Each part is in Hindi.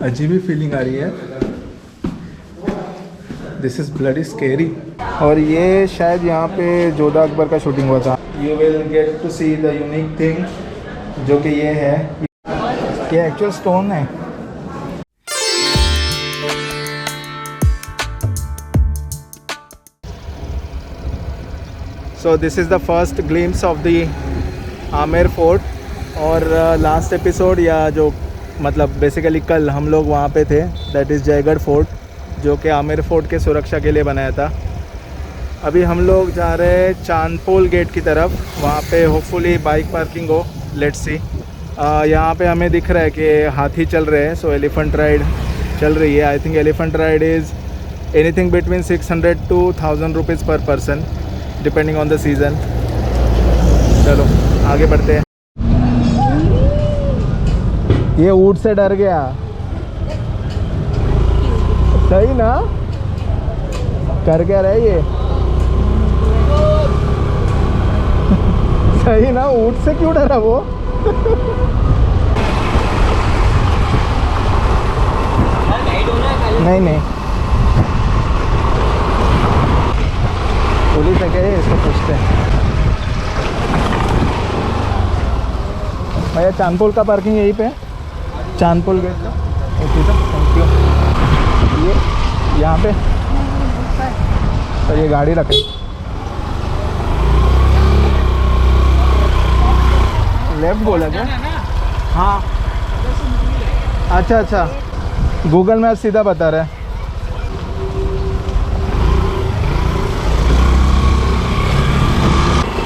अजीब ही फीलिंग आ रही है। This is bloody scary. और ये शायद यहाँ पे जोधा अकबर का शूटिंग हुआ था। You will get to see the unique thing जो कि ये है, ये एक्चुअल स्टोन है। So this is the first glimpse of the Amer fort. और लास्ट एपिसोड या जो मतलब बेसिकली कल हम लोग वहाँ पे थे, दैट इज़ जयगढ़ फोर्ट, जो कि आमेर फोर्ट के सुरक्षा के लिए बनाया था। अभी हम लोग जा रहे हैं चांदपोल गेट की तरफ, वहाँ पे होपफुली बाइक पार्किंग हो, लेट्स सी। यहाँ पे हमें दिख रहा है कि हाथी चल रहे हैं, सो एलिफेंट राइड चल रही है। I think elephant ride is anything between 600 to 1000 rupees per person depending on the season. चलो आगे बढ़ते हैं। ये ऊँट से डर गया, सही ना? कर क्या रहे ये? सही ना? ऊँट से क्यों डरा वो? नहीं नहीं, पुलिस है क्या ये? इसको पूछते हैं। भैया चांदपोल का पार्किंग यहीं पे है, चांदपोल गेट का। Okay sir, thank you. ये यहाँ पे सर ये गाड़ी रखें। लेफ्ट बोला क्या? हाँ अच्छा अच्छा, गूगल मैप सीधा बता रहा है।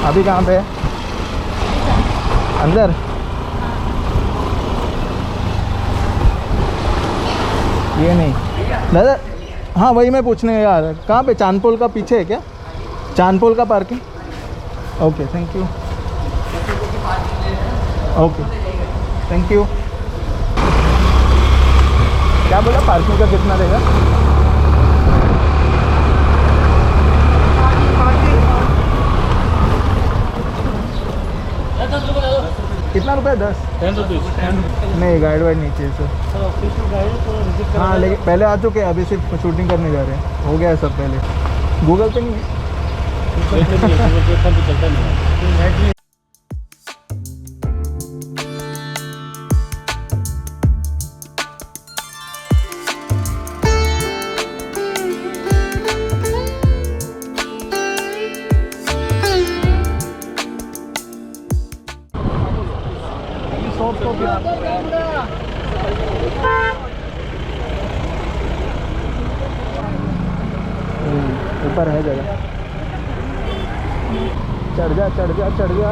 अभी कहाँ पे है? अंदर? ये नहीं दादा, हाँ वही मैं पूछने यार, कहाँ पे? चांदपोल का पीछे है क्या? चांदपोल का parking? Okay thank you. Okay thank you. क्या बोला, पार्किंग का कितना रहेगा? कितना रुपये? 10 रुपीज़। नहीं गाइड वाइड नहीं चाहिए सर। हाँ लेकिन पहले आ चुके हैं, अभी सिर्फ शूटिंग करने जा रहे हैं, हो गया है सब पहले। गूगल पे नहीं है? ऊपर है जगह। चढ़ जा चढ़ जा चढ़ जा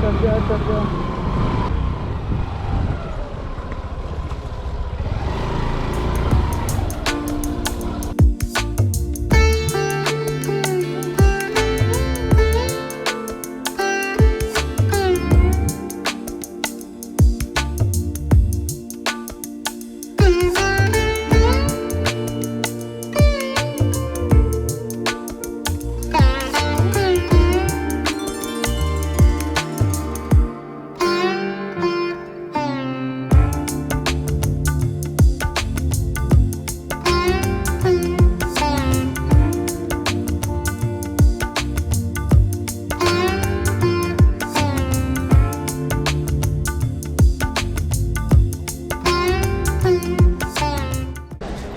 चढ़ जा चढ़ जा।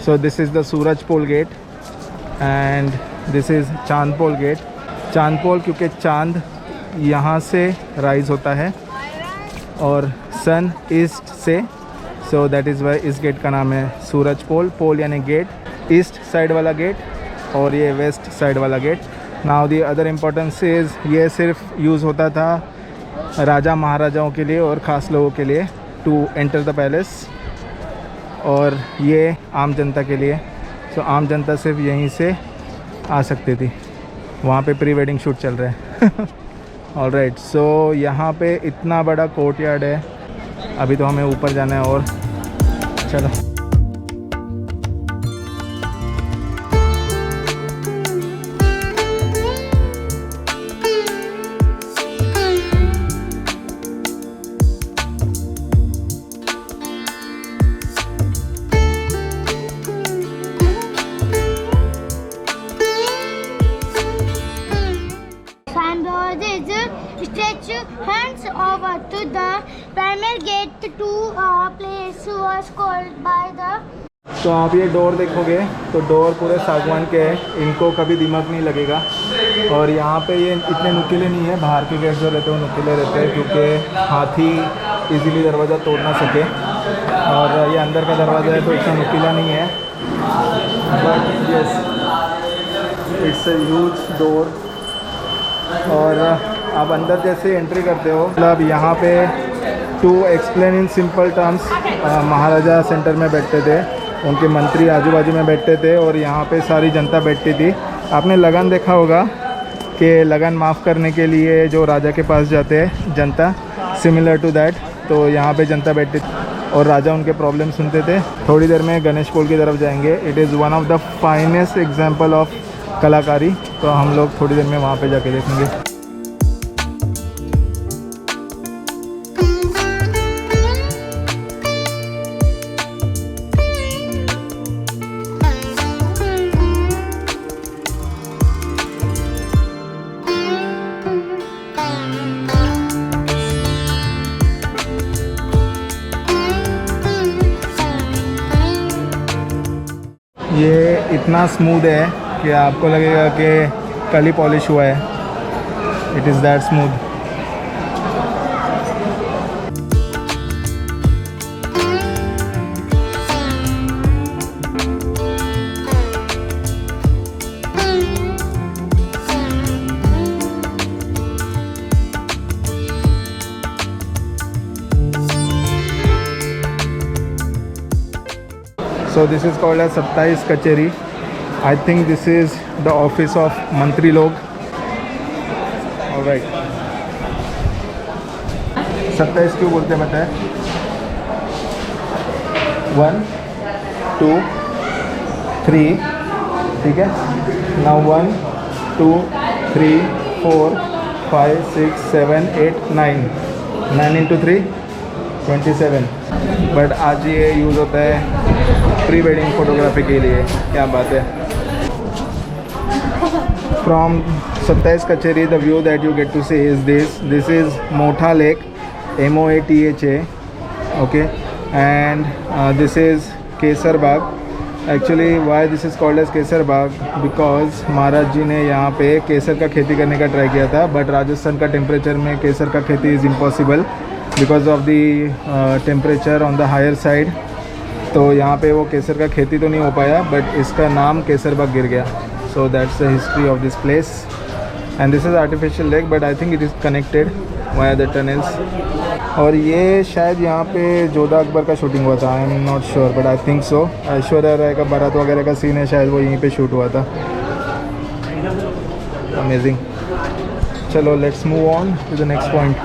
So this is the Surajpol gate and this is Chandpol gate. Chandpol क्योंकि चांद यहाँ से राइज होता है और सन ईस्ट से, सो दैट इज़ वाई इस गेट का नाम है सूरजपोल। पोल यानी गेट, ईस्ट साइड वाला गेट और ये वेस्ट साइड वाला gate. Now the other importance is ये सिर्फ यूज़ होता था राजा महाराजाओं के लिए और ख़ास लोगों के लिए टू एंटर द पैलेस, और ये आम जनता के लिए। सो आम जनता सिर्फ यहीं से आ सकती थी। वहाँ पे प्री वेडिंग शूट चल रहा है। ऑलराइट, सो यहाँ पे इतना बड़ा कोर्टयार्ड है। अभी तो हमें ऊपर जाना है और चलो। to the primary gate to a place was called by the. तो आप ये डोर देखोगे तो डोर पूरे सागवान के हैं, इनको कभी दिमाग नहीं लगेगा। और यहाँ पे ये इतने नुकीले नहीं है, बाहर के गेट जो रहते हैं वो नुकीले रहते हैं क्योंकि हाथी इजीली दरवाज़ा तोड़ ना सके। और ये अंदर का दरवाज़ा है तो इतना नुकीला नहीं है, but yes it's a huge door. और आप अंदर जैसे एंट्री करते हो, मतलब यहाँ पे to explain in simple terms, महाराजा सेंटर में बैठते थे, उनके मंत्री आजू बाजू में बैठते थे और यहाँ पे सारी जनता बैठती थी। आपने लगन देखा होगा कि लगन माफ़ करने के लिए जो राजा के पास जाते हैं जनता, सिमिलर टू दैट। तो यहाँ पे जनता बैठती थी और राजा उनके प्रॉब्लम सुनते थे। थोड़ी देर में गणेश पोल की तरफ जाएंगे। It is one of the finest example of कलाकारी, तो हम लोग थोड़ी देर में वहाँ पे जाके देखेंगे। ये इतना स्मूथ है कि आपको लगेगा कि कल ही पॉलिश हुआ है। It is that smooth. So this is called as 27 कचेरी। I think this is the office of मंत्री लोग। Alright, 27 क्यों बोलते हैं बताएं? 1 2 3, ठीक है। Now 1 2 3 4 5 6 7 8 9 9 into 3 27। बट आज ये यूज़ होता है प्री वेडिंग फोटोग्राफी के लिए। क्या बात है। From 27 Kacheri the view that you get to see is this is Maota lake, MOATHA, okay. And this is Kesar Bagh. Actually why this is called as Kesar Bagh, because Maharaj ji ने यहाँ पे केसर का खेती करने का ट्राई किया था, बट राजस्थान का टेम्परेचर में केसर का खेती is impossible because of the temperature on the higher side. तो यहाँ पे वो केसर का खेती तो नहीं हो पाया, बट इसका नाम केसर बाग गिर गया। So that's the history of this place. And this is artificial lake, but I think it is connected via the tunnels. और ये शायद यहाँ पे जोधा अकबर का शूटिंग हुआ था, I am not sure but I think so. Aishwarya Rai का बारात वगैरह का सीन है, शायद वो यहीं पे शूट हुआ था। अमेजिंग। चलो let's move on to the next point.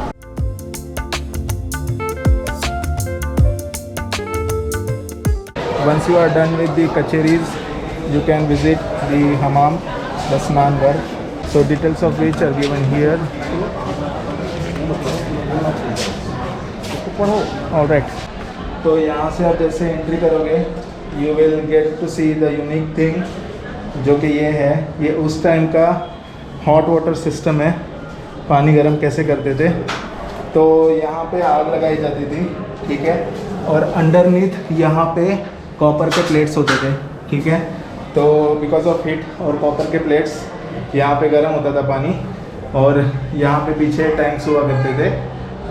Once you are done with the kacheris, you can visit the hammam, the snan ghar. So details of which are given here. Alright. तो यहाँ से आप जैसे एंट्री करोगे, you will get to see the unique thing, जो कि ये है। ये उस टाइम का हॉट वाटर सिस्टम है, पानी गर्म कैसे करते थे। तो यहाँ पे आग लगाई जाती थी, ठीक है। और अंडरनीथ यहाँ पे कॉपर के प्लेट्स होते थे, ठीक है। तो बिकॉज ऑफ हीट और कॉपर के प्लेट्स यहाँ पे गर्म होता था पानी। और यहाँ पे पीछे टैंक्स हुआ करते थे।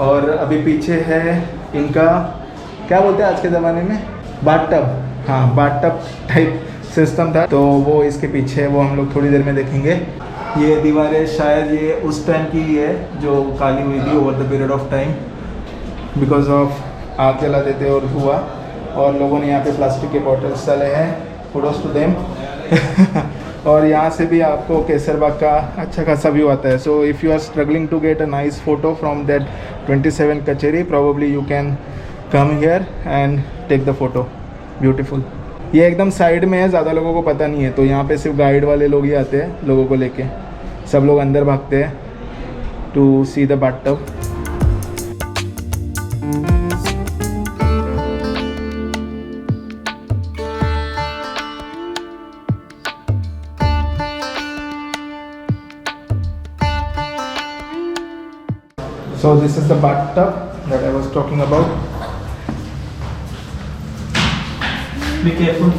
और अभी पीछे है इनका, क्या बोलते हैं आज के ज़माने में, बाथटब। हाँ, बाथटब टाइप सिस्टम था, तो वो इसके पीछे है, वो हम लोग थोड़ी देर में देखेंगे। ये दीवारें शायद ये उस टाइम की ही है जो काली हुई थी over the period of time because of आग जला देते और धुआं। और लोगों ने यहाँ पे प्लास्टिक के बॉटल्स डाले हैं, कुडोस टू देम। और यहाँ से भी आपको केसर बाग का अच्छा खासा व्यू आता है। So if you are struggling to get a nice photo from that 27 Kacheri, probably you can come here and take the photo. Beautiful. ये एकदम साइड में है, ज़्यादा लोगों को पता नहीं है, तो यहाँ पे सिर्फ गाइड वाले लोग ही आते हैं लोगों को लेके। सब लोग अंदर भागते हैं to see the bathtub. So this is the bathtub that I was talking about. Be careful.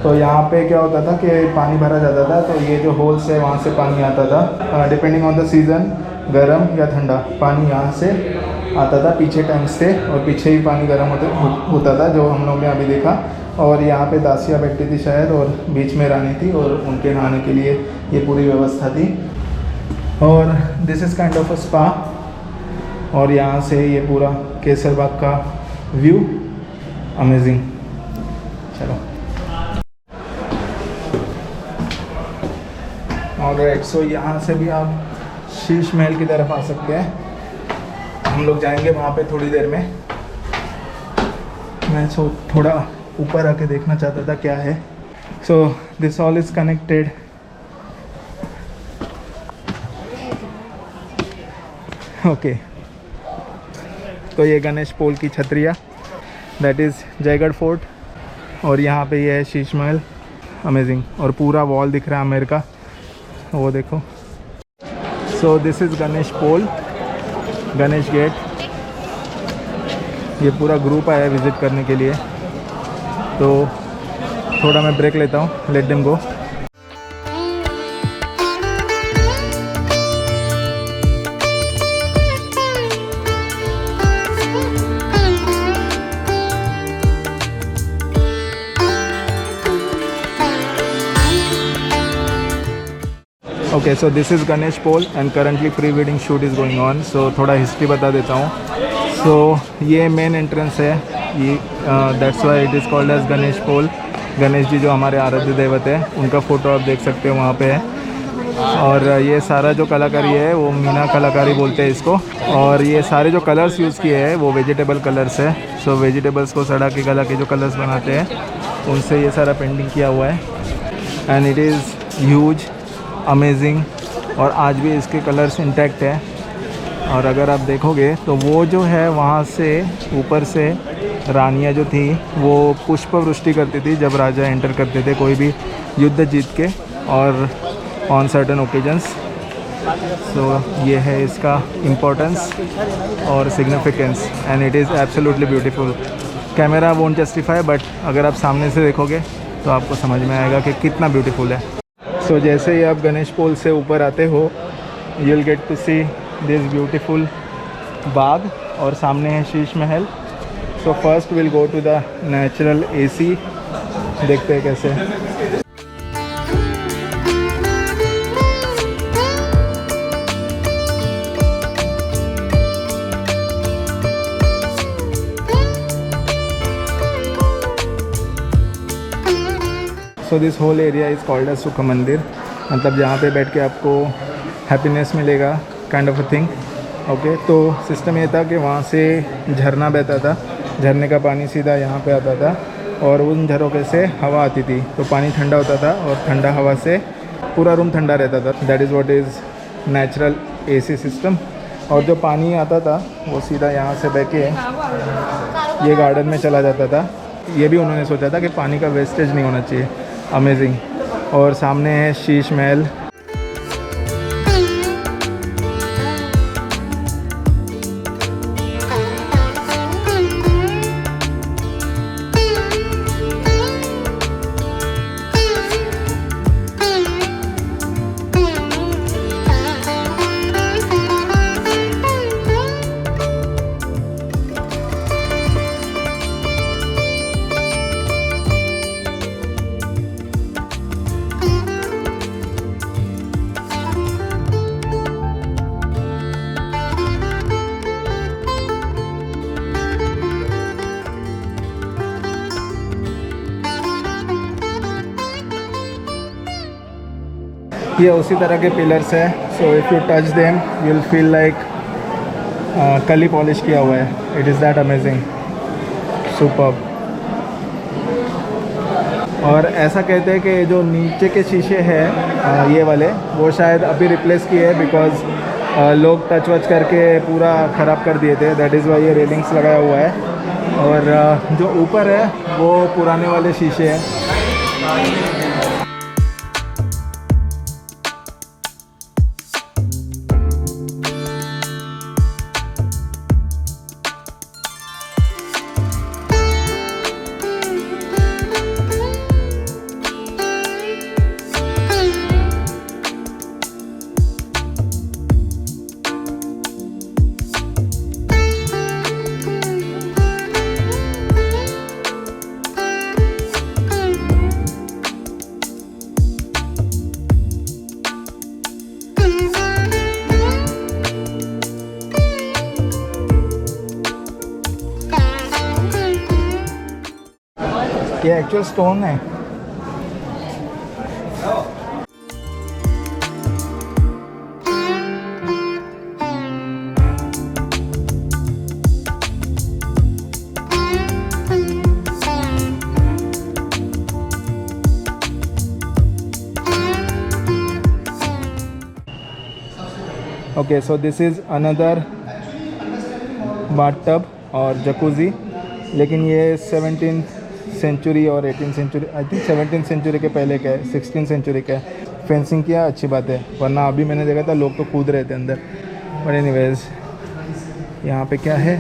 तो यहाँ पे क्या होता था कि पानी भरा जाता था, तो ये जो होल्स है वहाँ से पानी आता था, डिपेंडिंग ऑन द सीज़न, गर्म या ठंडा पानी यहाँ से आता था पीछे टैंक्स से, और पीछे ही पानी गर्म होता था जो हम लोग ने अभी देखा। और यहाँ पे दासियाँ बैठती थी शायद, और बीच में रानी थी, और उनके नहाने के लिए ये पूरी व्यवस्था थी। और this is kind of a spa, और यहाँ से ये पूरा केसर बाग का व्यू अमेजिंग। चलो ऑलराइट, सो यहाँ से भी आप शीश महल की तरफ आ सकते हैं। हम लोग जाएंगे वहाँ पे थोड़ी देर में। मैं थोड़ा ऊपर आके देखना चाहता था क्या है। So this all is connected. Okay, तो ये गणेश पोल की छतरिया, दैट इज़ जयगढ़ फोर्ट, और यहाँ पे ये है शीश महल। अमेजिंग। और पूरा वॉल दिख रहा है आमेर का, वो देखो। So this is Ganesh Pol, Ganesh gate. ये पूरा ग्रुप आया है विज़िट करने के लिए, तो थोड़ा मैं ब्रेक लेता हूँ। Let them go. Okay, so this is Ganesh Pol and currently pre wedding shoot is going on. सो थोड़ा हिस्ट्री बता देता हूँ। सो ये मेन एंट्रेंस है, ये that's why it is called as Ganesh Pol. Ganesh ji जो हमारे आराध्य देवत है, उनका फ़ोटो आप देख सकते हो वहाँ पे है। और ये सारा जो कलाकारी है वो मीना कलाकारी बोलते हैं इसको। और ये सारे जो कलर्स यूज़ किए हैं वो वेजिटेबल कलर्स है। सो वेजिटेबल्स को सड़ा के गला के जो कलर्स बनाते हैं, उनसे ये सारा पेंटिंग किया हुआ है। And it is huge, amazing, और आज भी इसके कलर्स इंटैक्ट है। और अगर आप देखोगे तो वो जो है वहाँ से ऊपर से रानियाँ जो थी वो पुष्प वृष्टि करती थी जब राजा एंटर करते थे कोई भी युद्ध जीत के, और ऑन सर्टन ओकेजन्स। सो ये है इसका इम्पोर्टेंस और significance, and it is absolutely beautiful. Camera won't justify, but अगर आप सामने से देखोगे तो आपको समझ में आएगा कि कितना ब्यूटीफुल है। सो जैसे ही आप गणेश पोल से ऊपर आते हो, you will get to see this beautiful bagh, और सामने है Sheesh Mahal. So first will go to the natural AC, देखते हैं कैसे। So this whole area is called as Sukh Mandir, मतलब जहाँ पे बैठ के आपको हैप्पीनेस मिलेगा, kind of a thing. Okay, तो सिस्टम ये था कि वहाँ से झरना बहता था, झरने का पानी सीधा यहाँ पे आता था, और उन झरोखे से हवा आती थी, तो पानी ठंडा होता था, और ठंडा हवा से पूरा रूम ठंडा रहता था। That is what is natural AC system. और जो पानी आता था वो सीधा यहाँ से बह के ये गार्डन में चला जाता था। ये भी उन्होंने सोचा था कि पानी का वेस्टेज नहीं होना चाहिए। अमेजिंग। और सामने है शीश महल। ये उसी तरह के पिलर्स है। So if you touch them you will feel like कली पॉलिश किया हुआ है। It is that amazing, superb. और ऐसा कहते हैं कि जो नीचे के शीशे हैं ये वाले, वो शायद अभी रिप्लेस किए हैं बिकॉज लोग टच वच करके पूरा ख़राब कर दिए थे। दैट इज़ वाई ये रेलिंग्स लगाया हुआ है। और जो ऊपर है वो पुराने वाले शीशे हैं। ये एक्चुअल स्टोन है। Okay, so this is another bathtub और जकूज़ी, लेकिन ये 17th सेंचुरी और 18th century, I think 17th century के पहले का है, 16th सेंचुरी का है। फेंसिंग किया, अच्छी बात है, वरना अभी मैंने देखा था लोग तो कूद रहे थे अंदर। बट एनीवेज, यहाँ पे क्या है?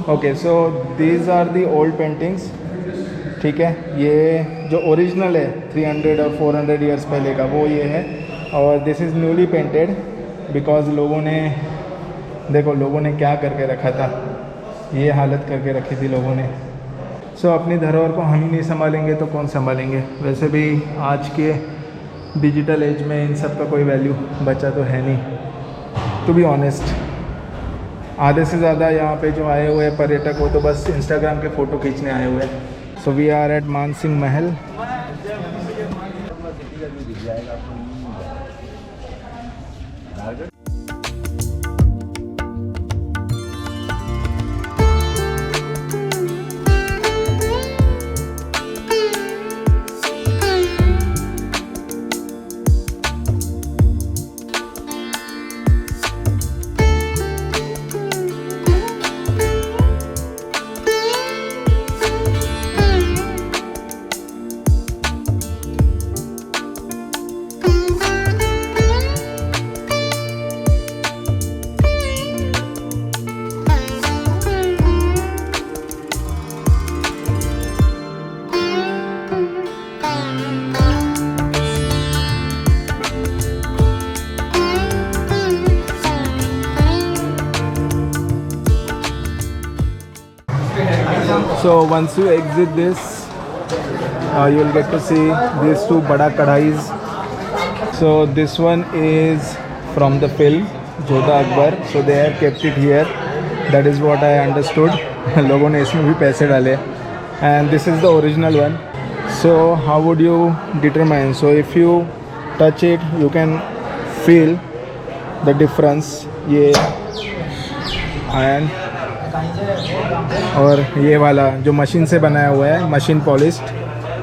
Okay, so these are the old paintings. ठीक है, ये जो ओरिजिनल है 300 और 400 ईयर्स पहले का वो ये है, और this is newly painted because लोगों ने, देखो लोगों ने क्या करके रखा था, ये हालत करके रखी थी लोगों ने। सो अपनी धरोहर को हम ही नहीं संभालेंगे तो कौन संभालेंगे? वैसे भी आज के डिजिटल एज में इन सब का कोई वैल्यू बचा तो है नहीं, टू बी ऑनेस्ट। आधे से ज़्यादा यहाँ पे जो आए हुए पर्यटक वो तो बस इंस्टाग्राम के फ़ोटो खींचने आए हुए हैं। So we are at Mansingh Mahal. So once you exit this, you will get to see these two bada kadhais. So this one is from the film Jodha Akbar. So they have kept it here. That is what I understood. लोगों ने इसमें भी पैसे डाले. And this is the original one. So how would you determine? So if you touch it, you can feel the difference. ये and और ये वाला जो मशीन से बनाया हुआ है, मशीन पॉलिश्ड,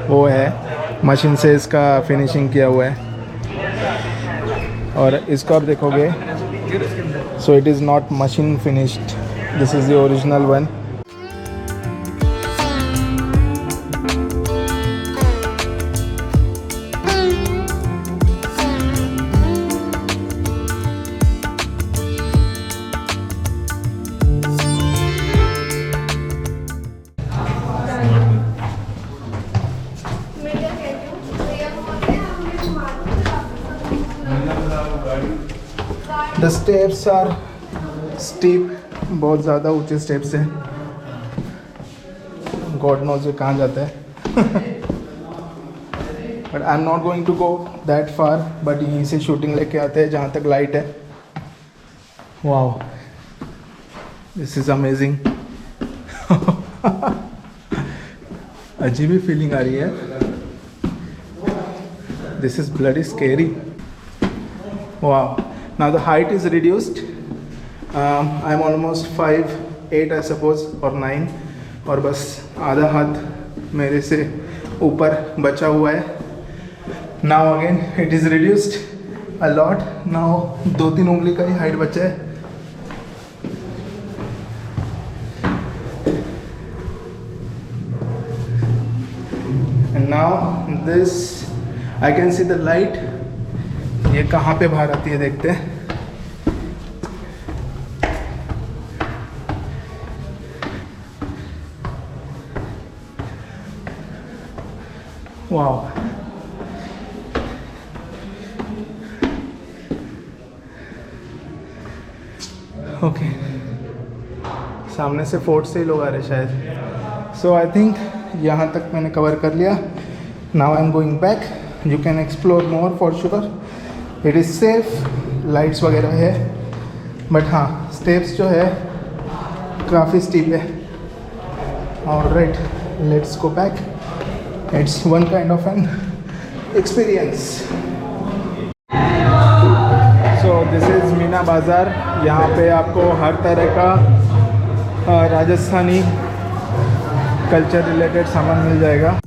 वो है मशीन से इसका फिनिशिंग किया हुआ है। और इसको आप देखोगे, so it is not machine finished, this is the original one. The steps are steep, बहुत ज़्यादा ऊंचे स्टेप्स हैं, गॉड नोज ये कहाँ जाता है। But I am not going to go that far, बट यहीं से शूटिंग लेके आते हैं जहाँ तक लाइट है। Wow, this is amazing. अजीब ही फीलिंग आ रही है, this is bloody scary. Wow. Now the height is reduced. I'm almost 5'8" I suppose or 9, और बस आधा हाथ मेरे से ऊपर बचा हुआ है। Now again it is reduced a lot now. 2-3 उंगली का ही हाइट बचा है। And now this I can see the light. ये कहाँ पे बाहर आती है देखते हैं। वाओ, ओके, सामने से फोर्ट से ही लोग आ रहे शायद। सो आई थिंक यहाँ तक मैंने कवर कर लिया। Now I am going back. You can explore more for sure. It is safe, lights वगैरह है, बट हाँ स्टेप्स जो है काफ़ी स्टीप है। Alright, let's go back. It's one kind of an experience. So this is Meena बाज़ार। यहाँ पे आपको हर तरह का राजस्थानी कल्चर रिलेटेड सामान मिल जाएगा।